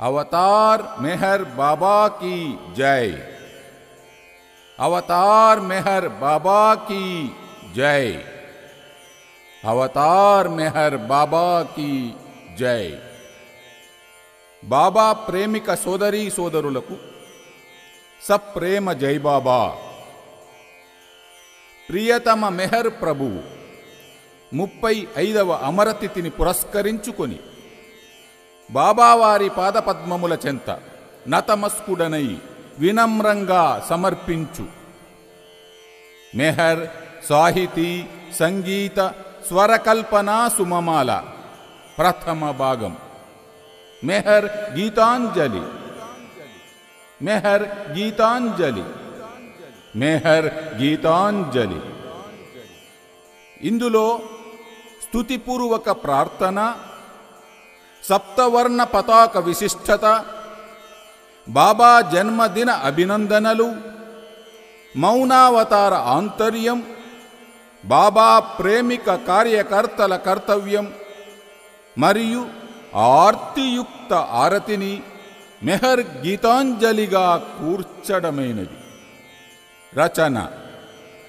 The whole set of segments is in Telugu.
अवतार मेहर बाबा की जय। अवतार मेहर बाबा की जय। अवतार मेहर बाबा की जय। बाबा प्रेमिक सोदरी सोदरुలకు सप्रेम जय बाबा। प्रियतम मेहर प्रभु 35వ అమరతిథిని పురస్కరించుకొని బాబావారి పాదపద్మముల చెంత నతమస్కుడనై వినమ్రంగా సమర్పించు మెహర్ సాహితీ సంగీత స్వరకల్పనా సుమమాల ప్రథమ భాగం మెహర్ గీతాంజలి। మెహర్ గీతాంజలి। మెహర్ గీతాంజలి। ఇందులో స్తుతిపూర్వక ప్రార్థన, సప్తవర్ణ పతాక విశిష్టత, బాబా జన్మదిన అభినందనలు, మౌనావతార ఆంతర్యం, బాబా ప్రేమిక కార్యకర్తల కర్తవ్యం మరియు ఆర్తియుక్త ఆరతిని మెహర్ గీతాంజలిగా కూర్చడమైనది। రచన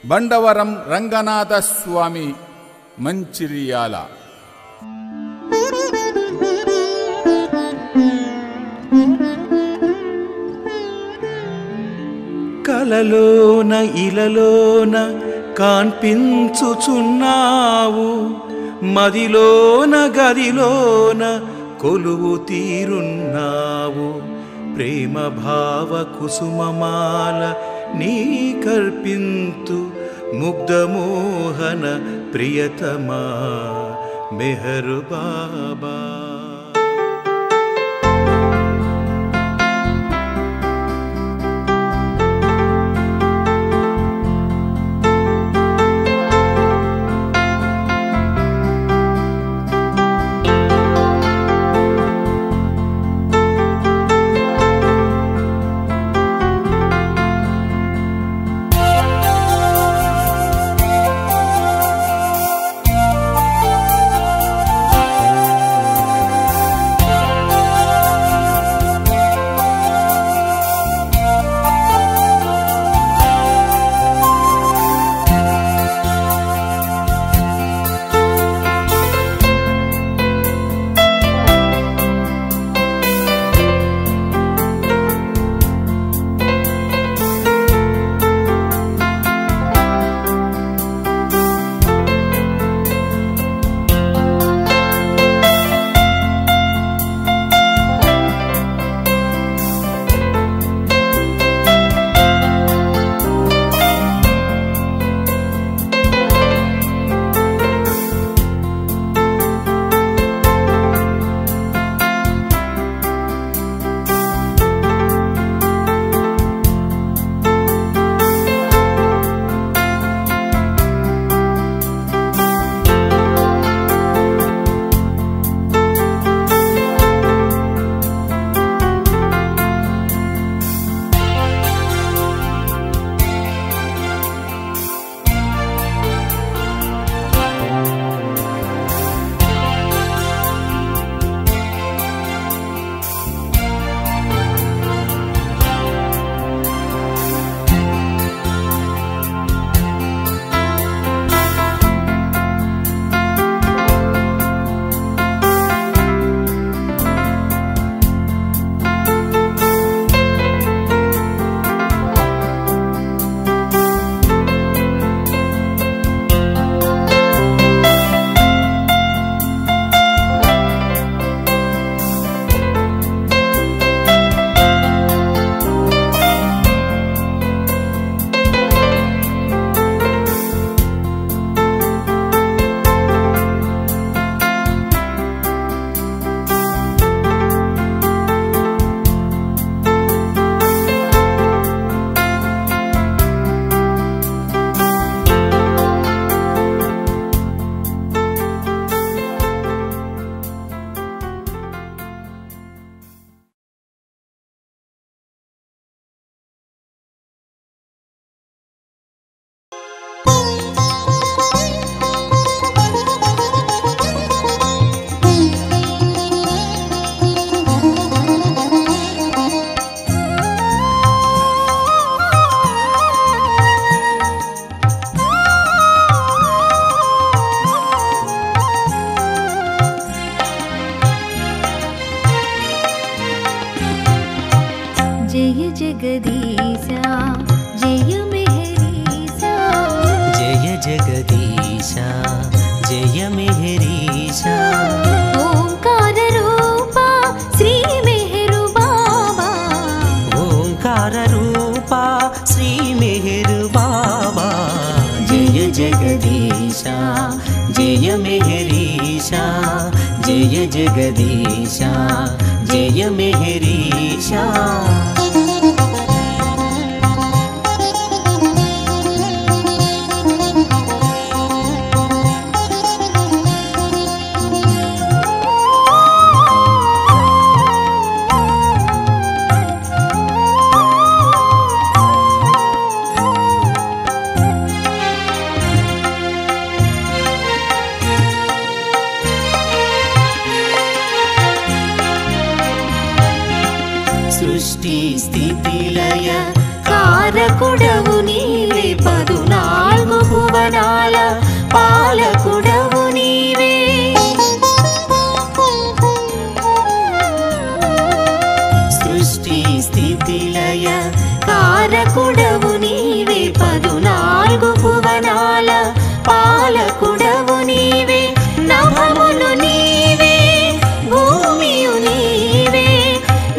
బండవరం రంగనాథ స్వామి, మంచిర్యాల। కలలోన ఇలలోన కాన్పించుచున్నావు, మదిలోన గదిలోన కొలువు తీరున్నావు। ప్రేమ భావ కుసుమమాల నీ కల్పింతు ముగ్ధమోహన ప్రియతమా మెహర్ బాబా। जय जगदीशा जय मेहरीशा जय जगदीशा जय मेहरीशा ओंकार रूपा श्री मेहरु बाबा ओंकार रूपा श्री मेहरु बाबा जय जगदीशा जय मेहरीशा जय जगदीशा जय मेहरीशा సృష్టి స్థితి లయ కారకుడవు నీవే 14 భువనాల పాలకుడవు నీవే సృష్టి స్థితి లయ కారకుడవు నీవే 14 భువనాల పాలకుడవు నీవే నభమును నీవే భూమియు నీవే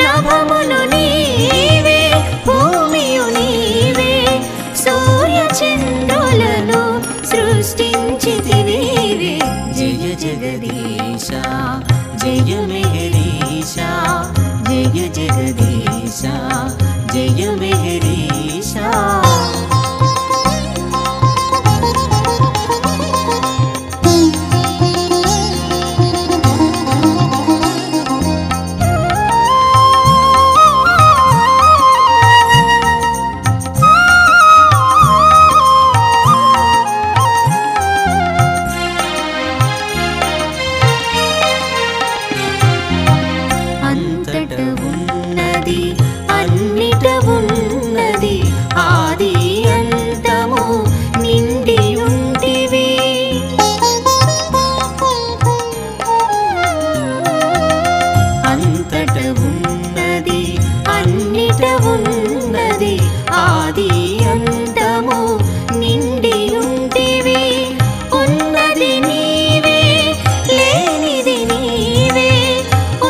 నభమును నీవే భూమియు నీవే సూర్య చంద్రులను సృష్టించితివీవే జయ జగదీశా జయ మెహరీశా జయ జగదీశా జయ మెహరీశా అన్నిట ఉన్నది ఆది అంతము నిండి ఉంటివి అంతట ఉన్నది అన్నిట ఉన్నది ఆది అంతము నిండి ఉంటివి ఉన్నది నీవే లేనిది నీవే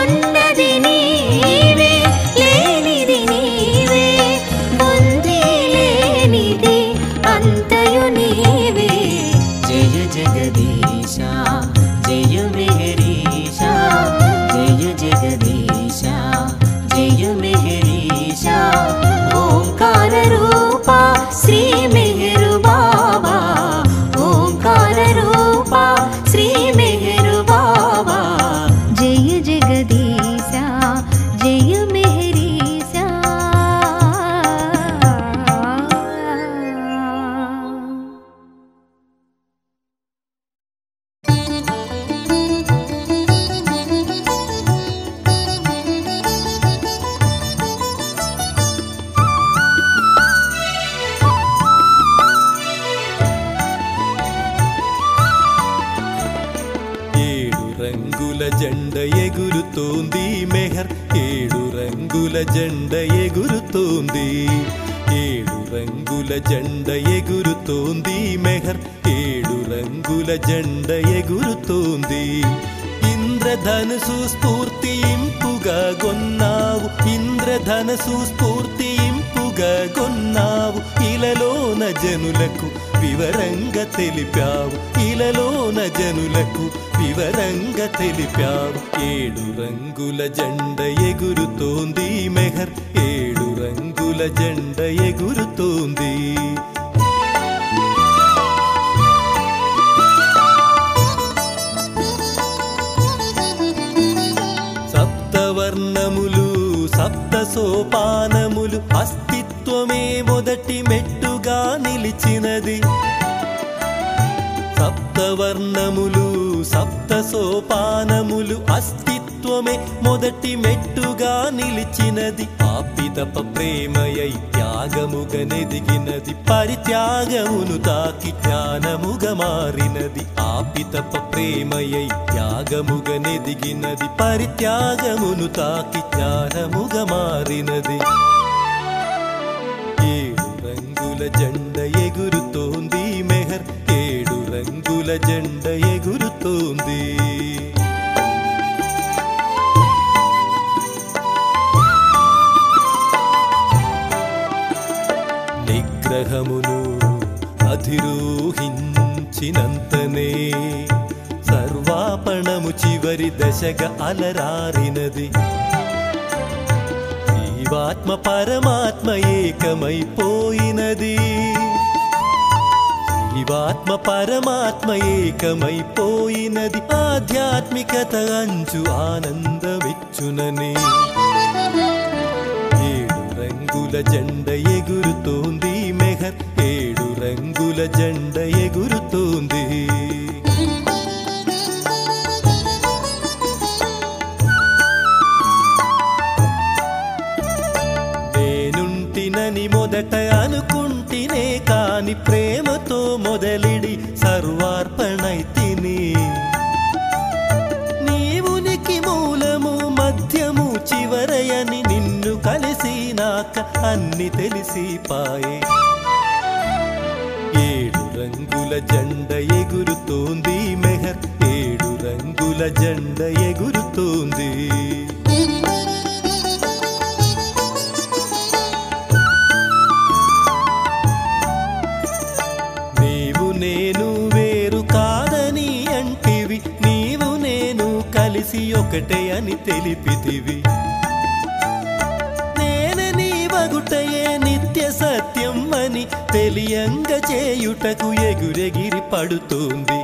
ఉన్నది నీవే లేనిది నీవే పొంది లేనిది అంతయు నీవే జయ జగదీశా జయ మెహరీశా జయ జగదీశా జయ మెహరీశా ఓంకార రూపా శ్రీ మెహరు బాబా ఓంకార రూపా శ్రీ మెహరు బాబా జయ జగదీశా జయ మెహరీశా రంగుల జెండ ఎగురుతోంది మెహర్ 7 రంగుల జెండ ఎగురుతోంది 7 రంగుల జెండ ఎగురుతోంది మెహర్ 7 రంగుల జెండ ఎగురుతోంది ఇంద్రధనుసు స్ఫూర్తింపుగా గొన్నావు ఇంద్రధనుసు స్ఫూర్తింపుగా గొన్నావు ఇలలోన జనులకు వివరంగా తెలిపావు ఇలలోన జనులకు వివరంగా తెలిపావు 7 రంగుల జెండ ఎగురుతోంది మెహర్ 7 రంగుల జెండ ఎగురుతోంది సప్తవర్ణములు సప్త సోపానములు అస్తిత్వమే మొదటి మెట్టుగా నిలిచినది సప్తవర్ణములు సప్త సోపానములు అస్తిత్వమే మొదటి మెట్టుగా నిలిచినది ఆపితప ప్రేమయై త్యాగముగనెదిగినది పరిత్యాగమును తాకి జ్ఞానముగా మారినది ఆపితప ప్రేమయై త్యాగముగనెదిగినది పరిత్యాగమును తాకి జ్ఞానముగా మారినది రంగుల జెండ ఎగురుతోంది మెహర్, 7 రంగుల జెండ ఎగురుతోంది. నిగ్రహమును అధిరోహించినంతనే సర్వాపణము చివరి దశగా అలరారినది. జీవాత్మ పరమాత్మ ఏకమైపోయినది. జీవాత్మ పరమాత్మ ఏకమైపోయినది. ఆధ్యాత్మికత అంచు ఆనందమిచ్చునని 7 రంగుల జెండ ఎగురుతోంది మెహర్, 7 రంగుల జెండ ఎగురుతోంది. నేనుంటినని మొదట అనుకుంటినే కాని ప్రేమతో మొదలిడి సర్వార్పణైతిని. నీవునికి మూలము మధ్యము చివరయని నిన్ను కలిసినాక అన్ని తెలిసిపాయే. 7 రంగుల జెండ ఎగురుతోంది మెహర్, 7 రంగుల జెండ ఎగురుతోంది. నీవు నేను వేరు కాదని అంటివి, నీవు నేను కలిసి ఒకటే అని తెలిపితివి. నేనే నీవగుటయే నిత్య సత్యం అని తెలియంగ చేయుటకు ఎగురెగిరి పడుతోంది.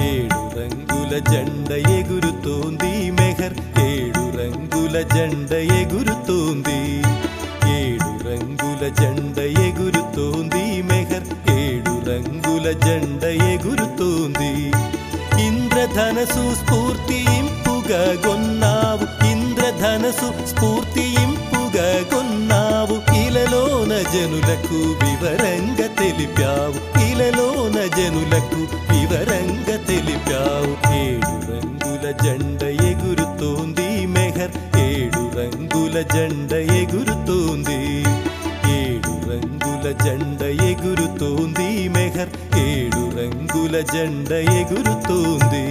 7 రంగుల జెండ ఎగురుతోంది మెహర్, 7 రంగుల జెండ ఎగురుతోంది. 7 రంగుల జెండ ఎగురుతోంది మెహర్, 7 రంగుల జెండ ఎగురుతోంది. ఇంద్రధనసు స్ఫూర్తింపుగా గొన్నావు, ఇంద్రధనసు స్ఫూర్తింపుగా గొన్నావు. ఇలలోన జనులకు వివరంగా తెలిపావు, ఇలలోన జనులకు వివరంగా తెలిపావు. 7 రంగుల జెండ ఎగురుతోంది మెహర్, 7 రంగుల జెండ ఎగురుతోంది. 7 రంగుల జెండ ఎగురుతోంది మెహర్, 7 రంగుల జెండ ఎగురుతోంది.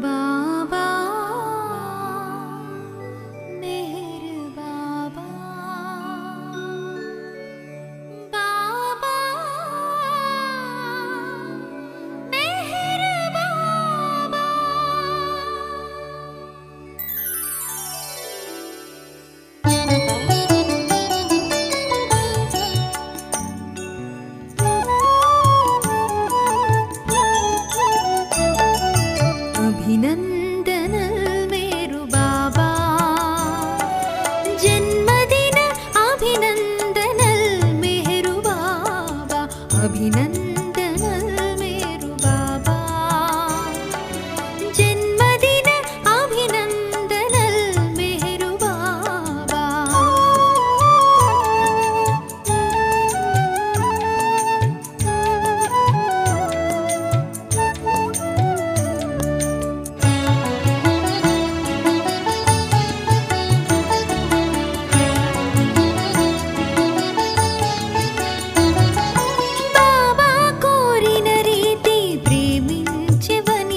बाबा मेहर बाबा, बाबा मेहर बाबा. अभिनंदनल मेरु बाबा, जन्मदिन अभिनंदनल मेरु बाबा, अभिनंदनल मेरु बाबा, जन्मदिन अभिनंदनल मेरु बाबा. బాబా కోరిన రీతి ప్రేమించెవనితొకతి,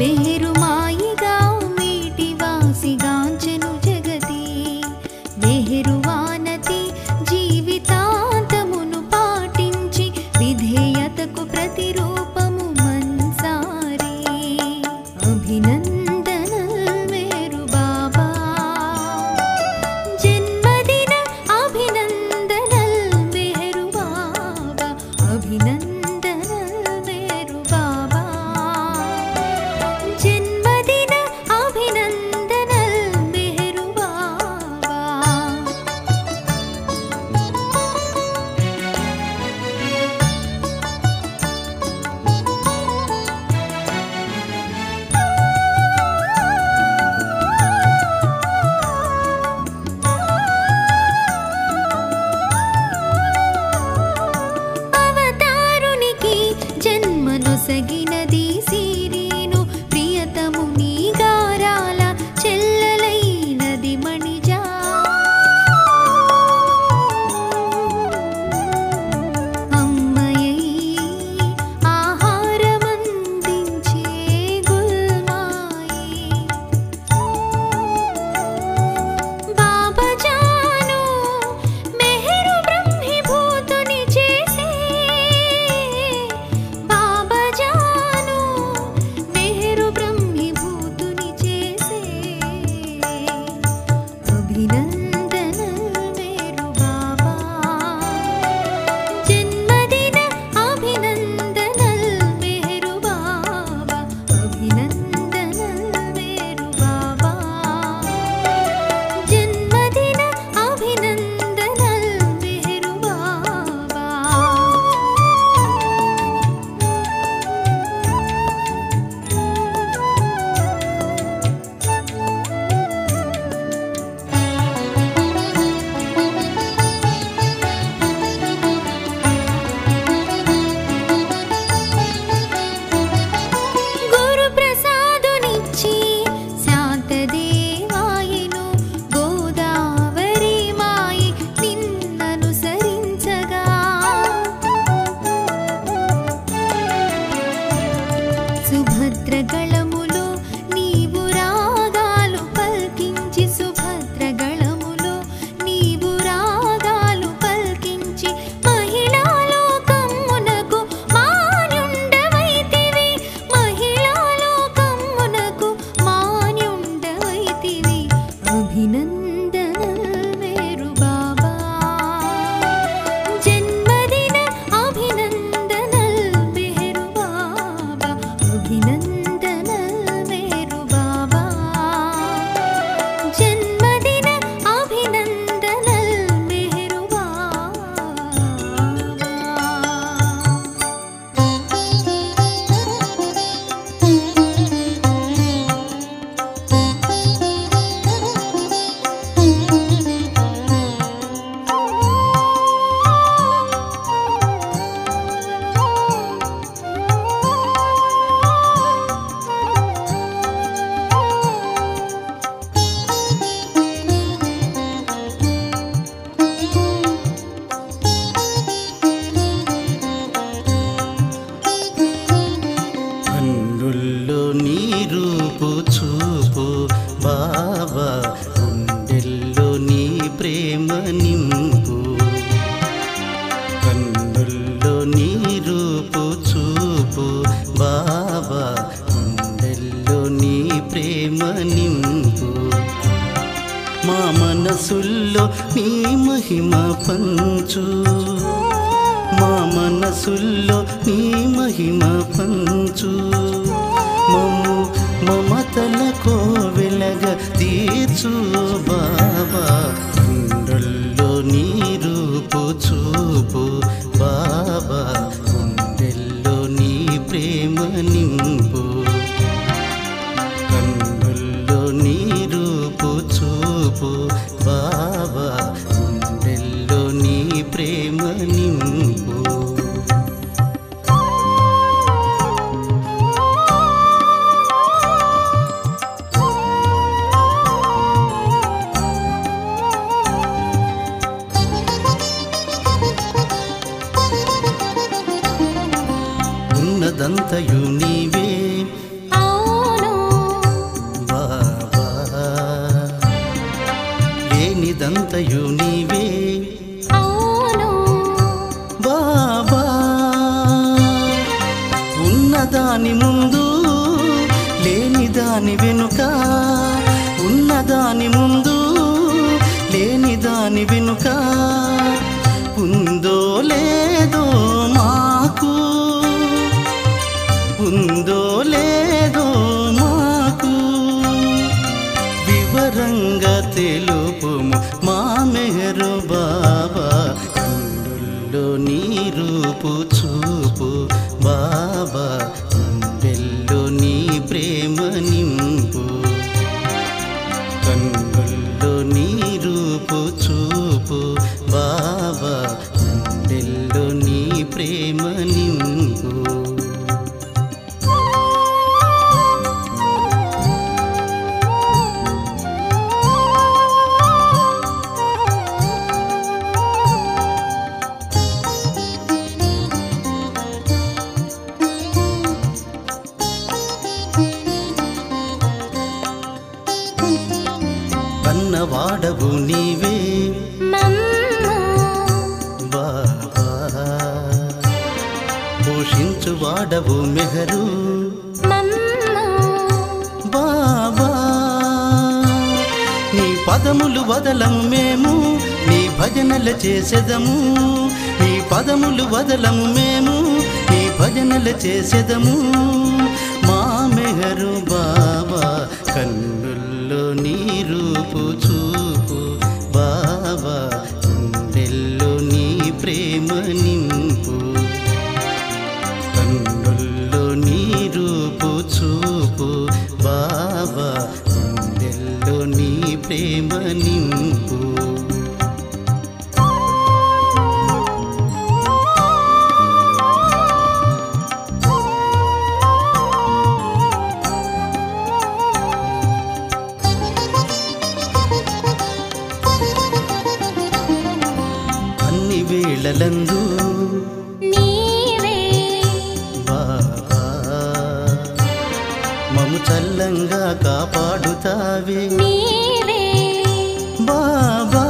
మెహరు మాయిగా మీటి వాసిగాంచెను జగతి. మెహరు వానతి జీవితాంతమును పాటించి విధేయతకు ప్రతిరూపము మన్సారి. అభినందనల్ మేరు బాబా, జన్మదిన అభినందనల్ మేరు బాబా, అభినందనల్ మేరు బాబా, జన్మదిన అభినందనల్ మేరు బాబా. ప్రేమ నింపు మా మనసుల్లో నీ మహిమ పంచు మా మనసుల్లో నీ మహిమ పంచు మమ్ము మమతల కోవెలగ తీర్చు బాబా గుండెల్లో నీ రూపు చూపు బాబా గుండెల్లో నీ ప్రేమ నింపు కన్నుల్లో నీ రూపు చూపు బాబా గుండెల్లో నీ ప్రేమ నింపు ఉన్నదంతయు నీవే అవును బాబా లేనిదంతయు నీవే అవును బాబా ఉన్నదాని ముందు లేనిదాని వెనుక ఉన్నదాని ముందు లేనిదాని వెనుక ఉందో లేదో మాకు ఉందో లేదో మాకు వివరంగా తెలుపుము మా మెహరు బాబా కన్నుల్లో నీ రూపు చూపు బాబా గుండెల్లో నీ ప్రేమ నింపు కన్నుల్లో నీ రూపు చూపు బాబా గుండెల్లో నీ ప్రేమ నింపు కన్నవాడవు నీవే మమ్ము బాబా పోషించువాడవు మెహరు మమ్ము బాబా నీ పదములు వదలము మేము నీ భజనల చేసెదము నీ పదములు వదలము మేము నీ భజనల చేసెదము మా మెహరు బాబా కన్నుల్లో నీ రూపు చూపు బాబా గుండెల్లో నీ ప్రేమ నింపు కన్నుల్లో నీ రూపు చూపు బాబా గుండెల్లో నీ ప్రేమ నింపు అన్ని వేళలందు నీవే బాబా మము చల్లంగా కాపాడుతావే నీవే బాబా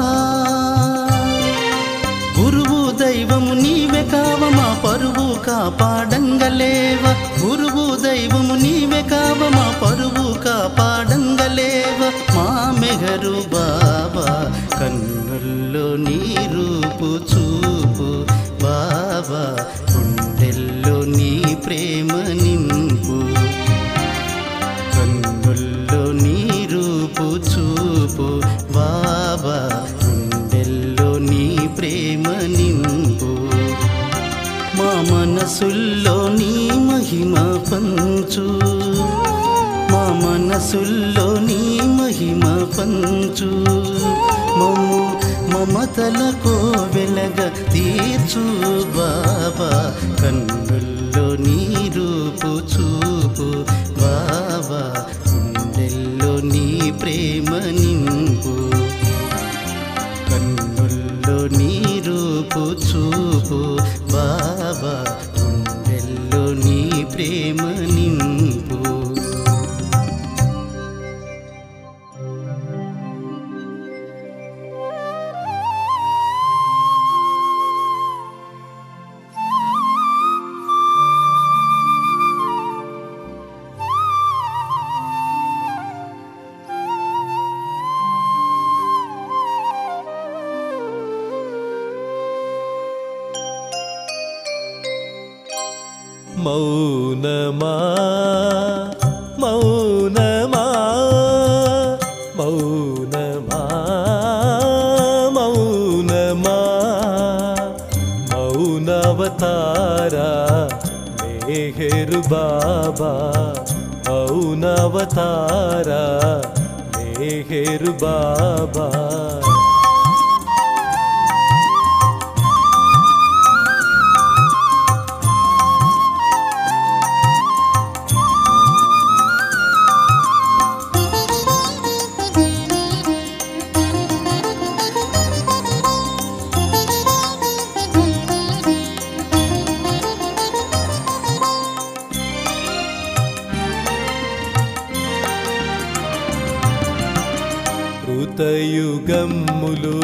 గురువు దైవము నీవే కావ మా పరువు కాపాడంగలేవ గురువు దైవము నీవే కావ మా పరువు కాపాడంగలేవ మా మెహరు బాబా కన్నుల్లో నీ రూపు చూపు బాబా గుండెల్లో నీ ప్రేమ నింపు కన్నుల్లో నీ రూపు చూపు బాబా గుండెల్లో నీ ప్రేమ నింపు మా మనసుల్లో నీ మహిమ పంచు మా మనసుల్లో నీ మహిమ పంచు మమ్ము మమతల కోవెలగ తీర్చు బాబా కన్నుల్లో నీ రూపు చూపు బాబా గుండెల్లో నీ ప్రేమ నింపు కన్నుల్లో నీ రూపు చూపు బాబా గుండెల్లో నీ ప్రేమ నింపు మౌనమా మౌనమా మౌనమా మౌనమా మౌనవతారా మెహర్ బాబా మౌనవతారా మెహర్ బాబా యుగములు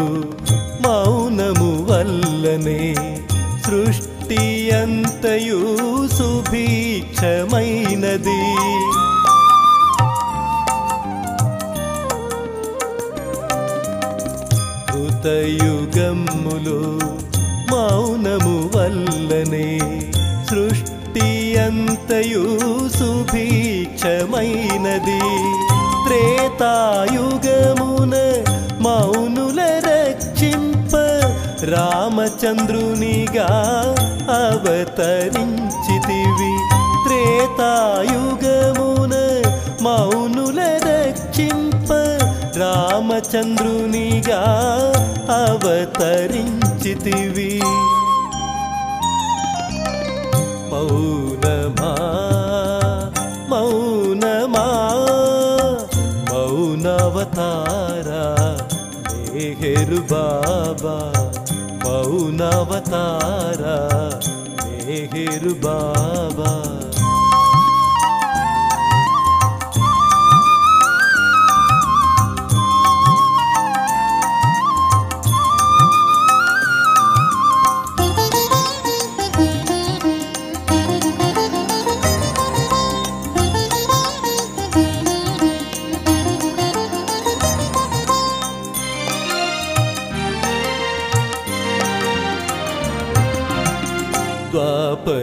మౌనము వల్లనే సృష్టి అంతయు సుభిక్షమైనది యుగములు మౌనము వల్లనే సృష్టి అంతయు సుభిక్షమైనది త్రేతాయుగమున మౌనుల రక్షింప రామచంద్రునిగా అవతరించితివి త్రేతాయుగమున మౌనుల రక్షింప రామచంద్రునిగా అవతరించితివి మౌనమా మౌనమా మౌనవతారా మెహర్ బాబా మౌనవతారా మెహర్ బాబా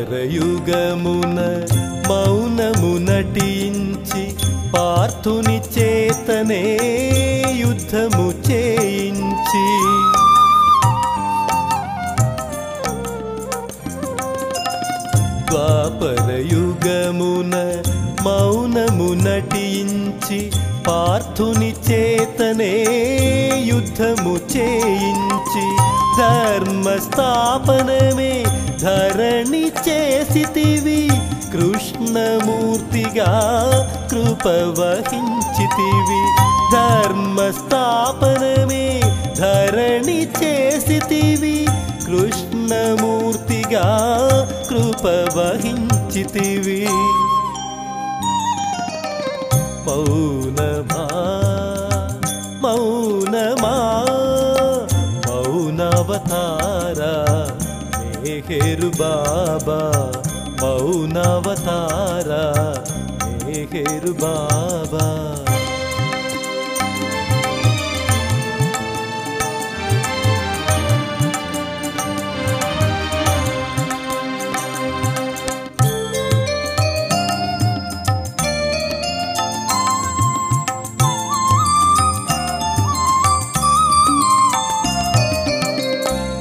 ద్వాపరయుగమున మౌనము నటించి పార్థుని చేతనే యుద్ధము చేయించి ద్వాపరయుగమున మౌనము నటించి పార్థుని చేతనే యుద్ధము చేయించి ధర్మస్థాపనమే ధరణి చేసితివి కృష్ణమూర్తిగా కృప వహించితివి ధర్మస్థాపనమే ధరణి చేసితివి కృష్ణమూర్తిగా కృప వహించితివి మౌనమా మౌనమా మౌనవతారా మెహర్ బాబా మౌనవతారా మెహర్ బాబా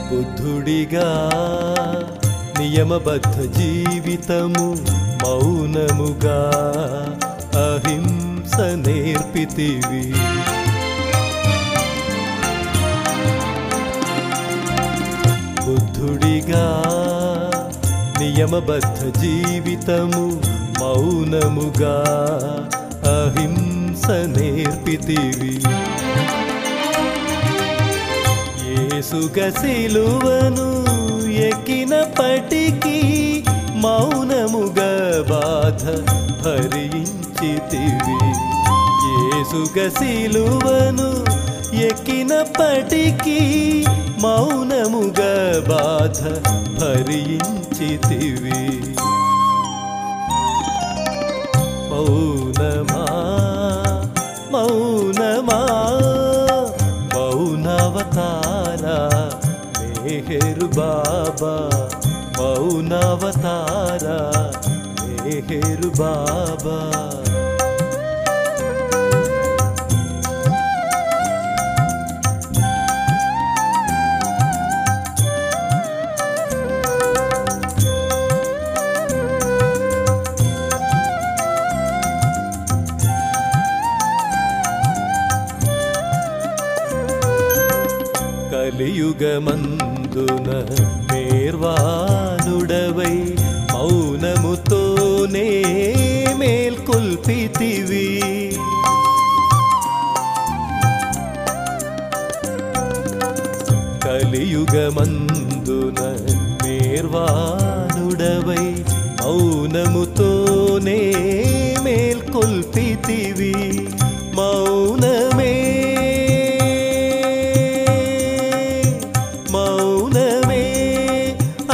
బుద్ధుడిగా నియమబద్ధ జీవితము మౌనముగా అహింస నేర్పితివి బుద్ధుడిగా నియమబద్ధ జీవితము మౌనముగా అహింస నేర్పితివి యేసుగ సిలువను ఎక్కినప్పటికీ మౌనముగా బాధ భరించితివి యేసుగ సిలువను ఎక్కినప్పటికీ మౌనముగా బాధ భరించితివి మౌనమా మౌనమా మౌనవతారా మెహర్ బాబా మౌనావతార మెహర్ బాబా. కలియుగమందున నిర్వాణుడవై మౌనముతోనే మేల్కొల్పితివి. కలియుగమందున నిర్వాణుడవై మౌనముతోనే మేల్కొల్పితివి. మౌనమే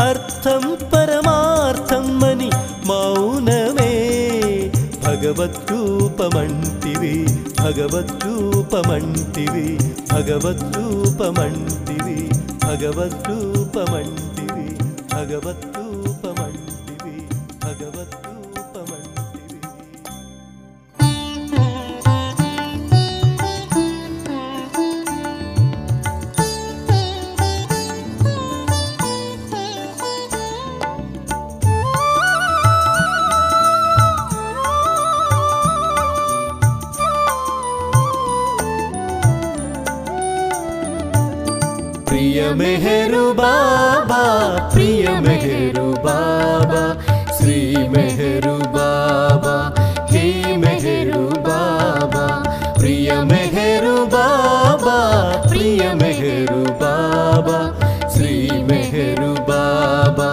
అర్థం పరమార్థం అని మౌనమే భగవద్రూపమంటివి. భగవద్రూపమంటివి భగవద్రూపమంటివి భగవద్రూపమంటివి భగవద్రూపమంటివి భగవద్రూపమంటివి. ప్రియ మెహరు బాబా ప్రియ మెహరు బాబా శ్రీ మెహరు బాబా హే మెహరు బాబా. ప్రియ మెహరు బాబా ప్రియ మెహరు బాబా శ్రీ మెహరు బాబా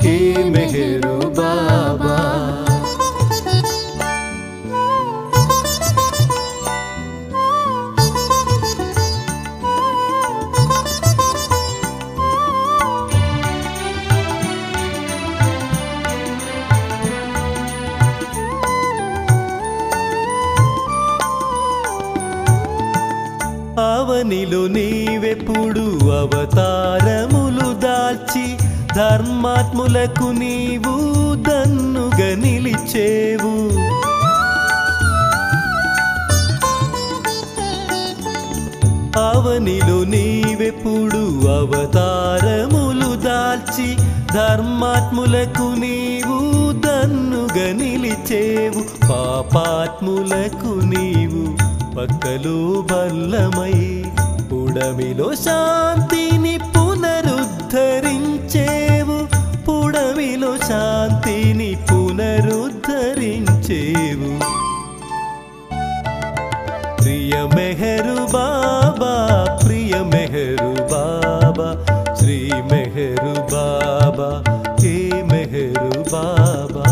హే మెహరు బాబా. అవనిలో నీవెప్పుడు అవతారములు దాల్చి ధర్మాత్ములకు నీవు దన్నుగా నిలిచేవు. అవనిలో నీవెప్పుడు అవతారములు దాల్చి ధర్మాత్ములకు నీవు దన్నుగా నిలిచేవు. పాపాత్ములకు నీవు పక్కలో బల్లమై పుడమిలో శాంతిని పునరుద్ధరించేవు. పుడమిలో శాంతిని పునరుద్ధరించేవు. ప్రియ మెహరు బాబా ప్రియ మెహరు బాబా శ్రీ మెహరు బాబా హే మెహరు బాబా.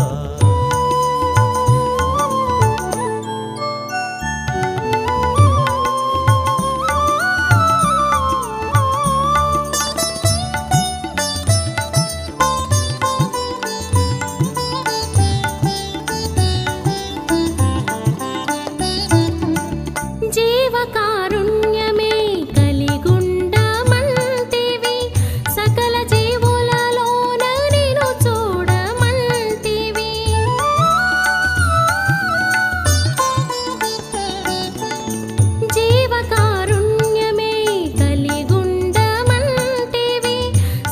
జీవకారుణ్యమే కలిగుండమంటివి సకల జీవులలోన నిన్ను చూడమంటివి. జీవకారుణ్యమే కలిగుండమంటివి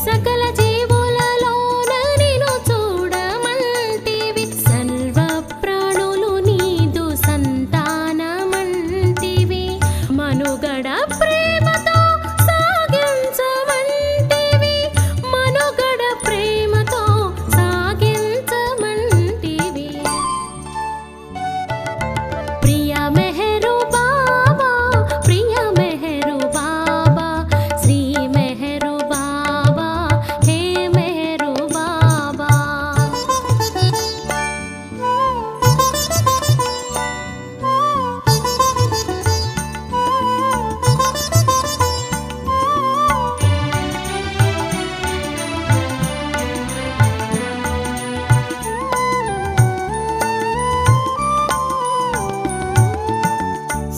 సకల జీవులలోన నిన్ను చూడమంటివి. సర్వ ప్రాణులు నీదు సంతానమంటివి. మనుగడ ప్రేమతో సాగించమంటివి. మనుగడ ప్రేమతో సాగించమంటివి. ప్రియ మెహరు బాబా ప్రియ మెహరు బాబా శ్రీ మెహరు బాబా హే మెహరు బాబా.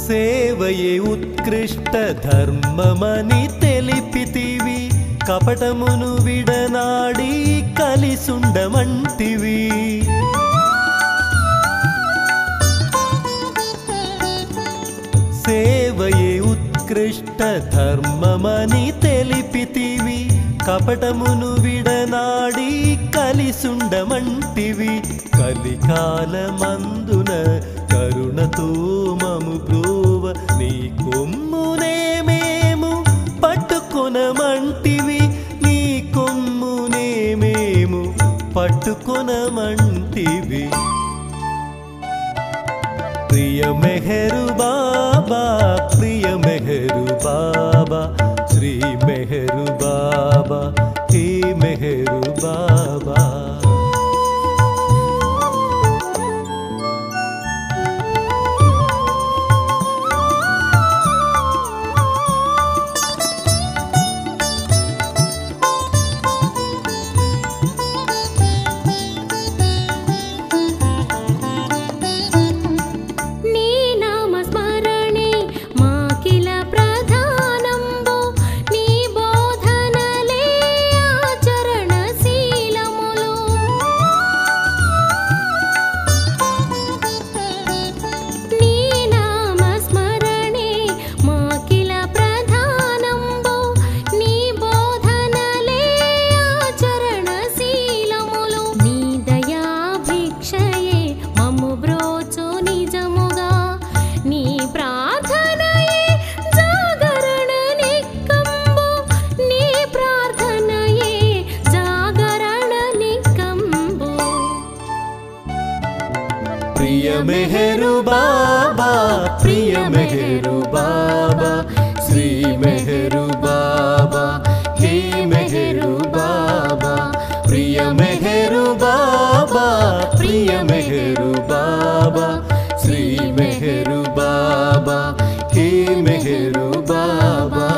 సేవయే ఉత్కృష్ట ధర్మమని తెలిపితివి. కపటమును విడనాడి కలిసుండమంటివి సేవయే ఉత్కృష్ట ధర్మమని తెలిపితివి కపటమును విడనాడి కలిసుండమంటివి కలికాలమందున కరుణతో మము బ్రోవ నీ కొమ్మునే మేము పట్టుకొనమంటివి నీ కొమ్మునే మేము పట్టుకొనమంటివి ప్రియ మెహరు బాబా ప్రియ మెహరు బాబా శ్రీ మెహరు బాబా హే మెహరు బాబా ప్రియ మెహరు బాబా ప్రియ మెహరు బాబా శ్రీ మెహరు బాబా హే మెహరు బాబా ప్రియ మెహరు బాబా ప్రియ మెహరు బాబా శ్రీ మెహరు బాబా హే మెహరు బాబా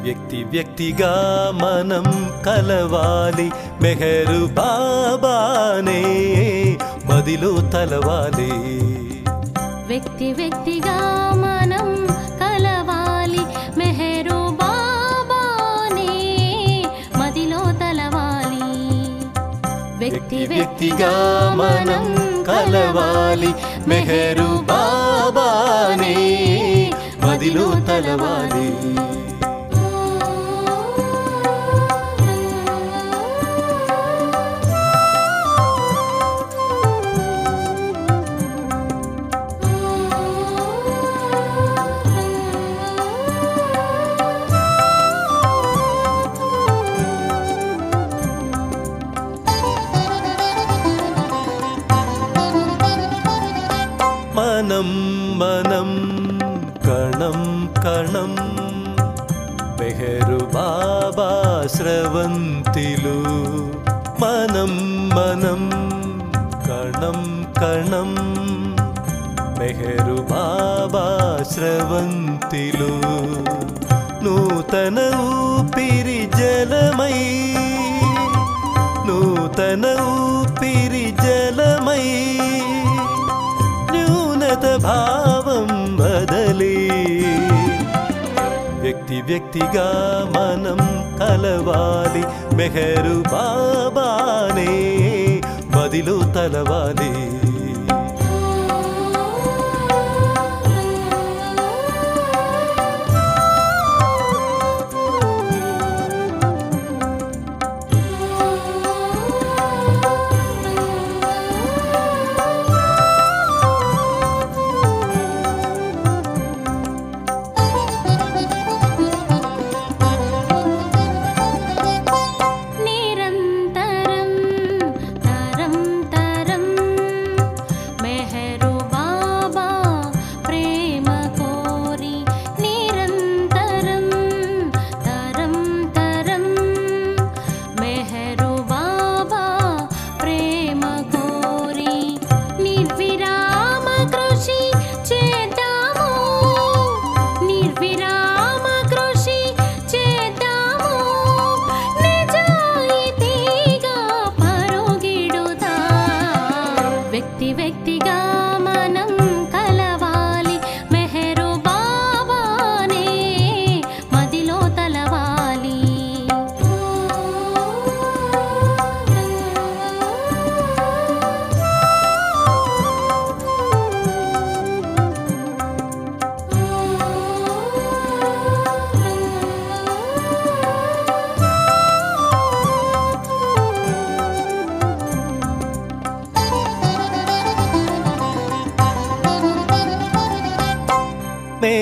వ్యక్తి వ్యక్తిగా మనం కలవాలి మెహరు బాబానే మదిలో తలవాలి వ్యక్తి వ్యక్తిగా మనం కలవాలి మెహరు బాబానే మదిలో తలవాలి వ్యక్తి వ్యక్తిగా మనం కలవాలి మెహరు బాబానే మదిలో తలవాలి మనం మనం కణం కణం మెహరు బాబా స్రవంతిలు మనం మనం కణం కణం మెహరు బాబా స్రవంతిలు నూతన ఊపిరి జలమై నూతన ఊపిరి జలమై భావం బదలి వ్యక్తి వ్యక్తిగా మనం కలవాలి మెహరు బాబానే మదిలో తలవాలి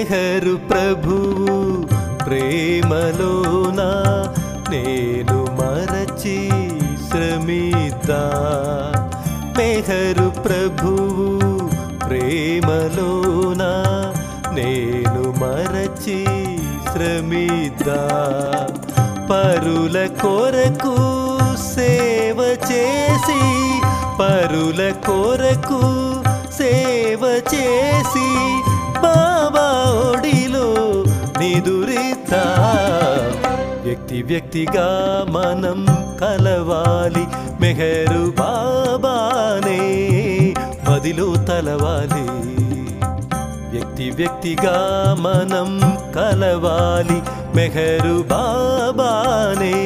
మెహరు ప్రభువు ప్రేమలోన నేను మరచి శ్రమిద్దా. మెహరు ప్రభువు ప్రేమలోన నేను మరచి శ్రమిద్దా. పరుల కొరకు సేవ చేసి, పరుల కొరకు సేవ చేసి బాబా ఒడిలో నిదురిద్దా. వ్యక్తి వ్యక్తిగా మనం కలవాలి, మెహరు బాబానే మదిలో తలవాలి. వ్యక్తి వ్యక్తిగా మనం కలవాలి, మెహరు బాబానే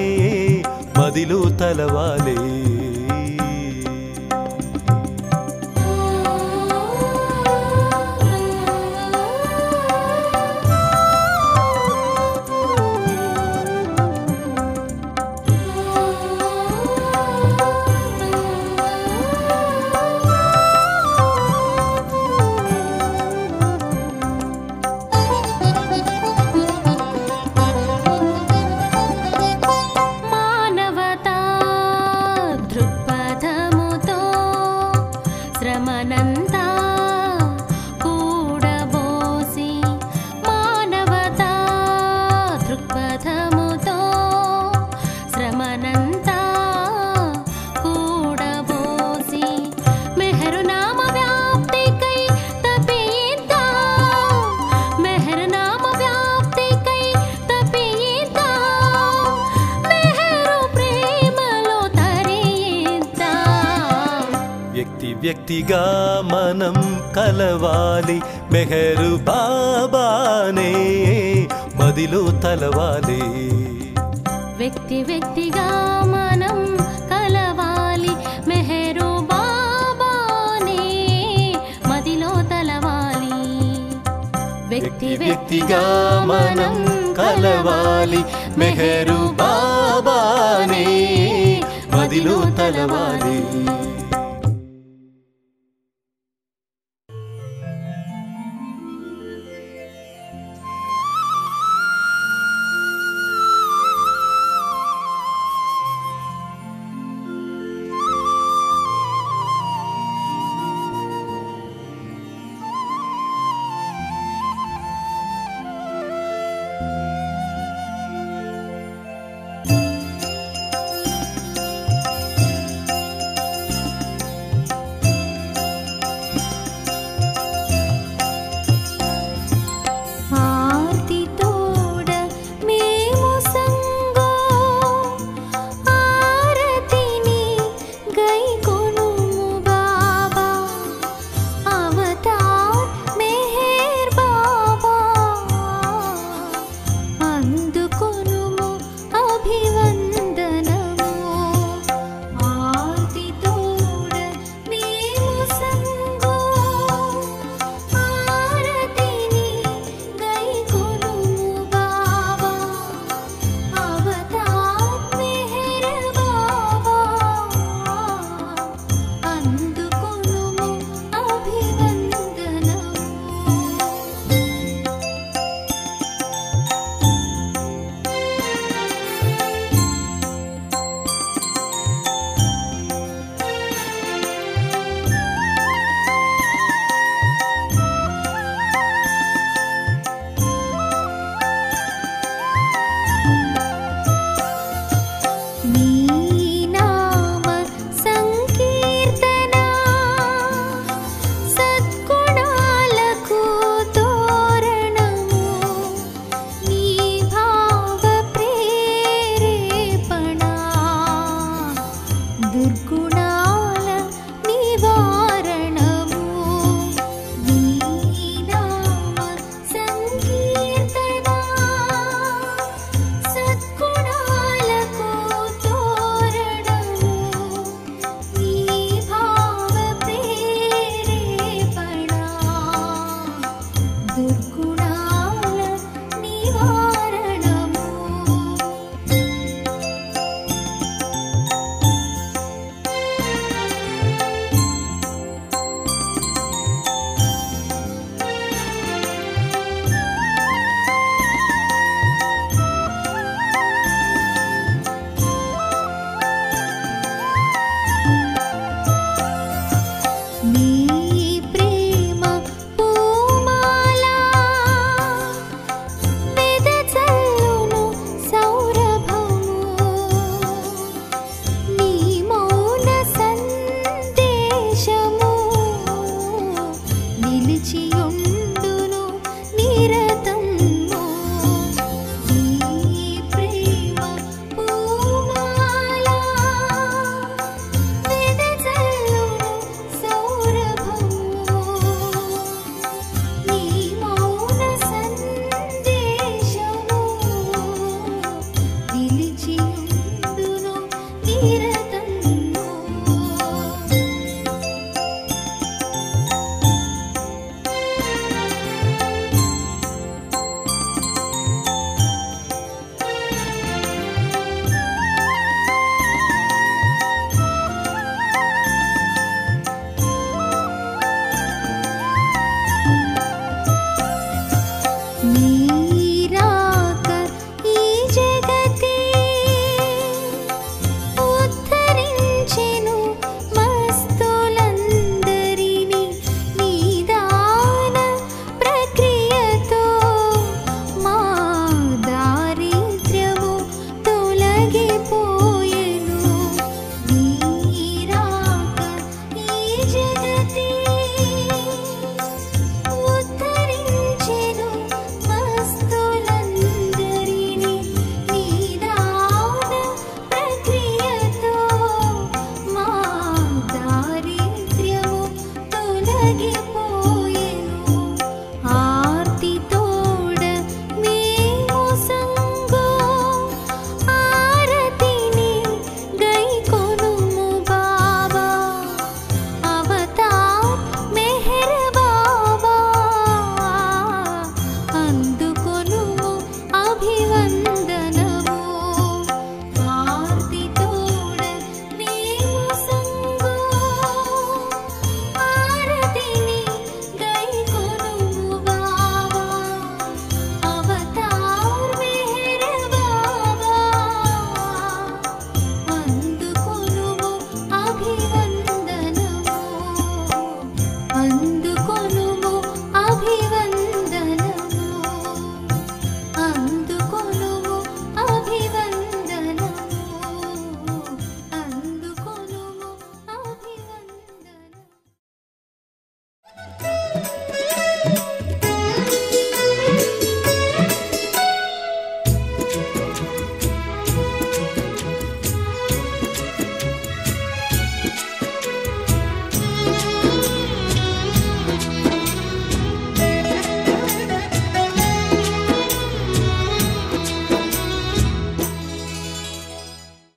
మదిలో తలవాలి. వ్యక్తిగా మనం కలవాలి, మెహరు బాబానే మదిలో తలవాలి. వ్యక్తి వ్యక్తిగా మనం కలవాలి, మెహరు బాబానే మదిలో తలవాలి. వ్యక్తి వ్యక్తిగా మనం కలవాలి, మెహరు బాబానే మదిలో తలవాలి. వెలిగి